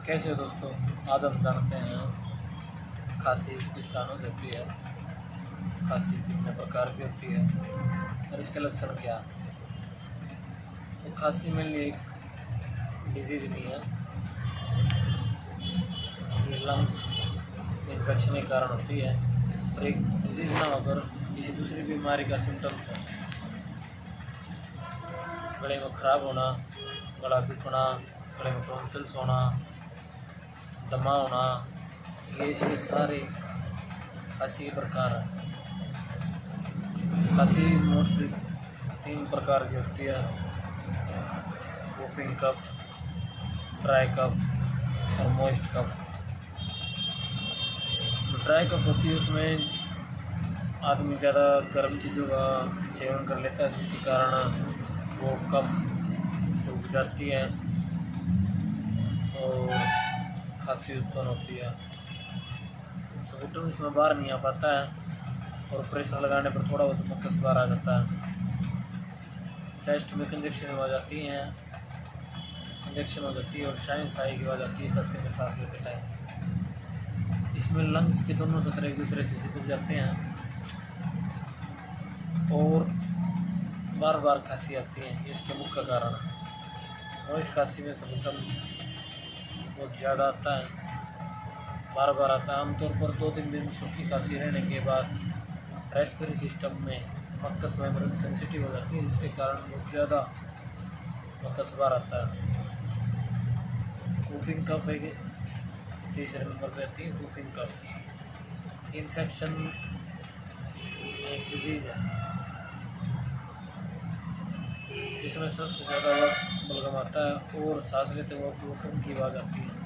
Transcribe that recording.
कैसे हो दोस्तों। आज हम जानते हैं खांसी किस कारणों से होती है, खांसी कितने प्रकार की होती है और इसके लक्षण क्या है। तो खांसी में एक डिजीज़ नहीं है, ये लंग्स इन्फेक्शन के कारण होती है और एक डिजीज़ ना होकर किसी दूसरी बीमारी का सिम्टम्स है। गले में ख़राब होना, गला पीटना, गले में टॉन्सिल्स होना, दमा होना, ये इसके सारे खांसी के प्रकार हैं। खांसी मोस्टली 3 प्रकार की होती है, वूपिंग कफ, ड्राई कफ और मॉइस्ट कफ। जो ड्राई कफ होती है उसमें आदमी ज़्यादा गर्म चीज़ों का सेवन कर लेता है, जिसके कारण वो कफ सूख जाती है और खांसी उत्पन्न होती है। स्पूटम इसमें बाहर नहीं आ पाता है और प्रेशर लगाने पर थोड़ा बहुत मक्कस बाहर आ जाता है। चेस्ट में इंजेक्शन हो जाती हैं, इंजेक्शन हो जाती है और साइनस आई की हो जाती है छाती में सांस लेते टाइम। इसमें लंग्स के दोनों सतह एक दूसरे से चिपक जाते हैं और बार बार खांसी आती है, इसके मुख्य कारण है। मॉइस्ट खांसी में सिम्टम बहुत ज़्यादा आता है, बार बार आता है। आमतौर पर 2-3 दिन सूखी खांसी रहने के बाद रेस्पिरेटरी सिस्टम में मक्कस मेम्ब्रेन सेंसिटिव हो जाती है, जिसके कारण बहुत ज़्यादा मक्कस बाहर आता है। वूपिंग कफ एक तीसरे नंबर पर आती है। वूपिंग कफ इन्फेक्शन एक डिजीज़ है जिसमें सबसे ज़्यादा बलगम आता है और सांस लेते वक्त वूपिंग की आवाज़ आती है।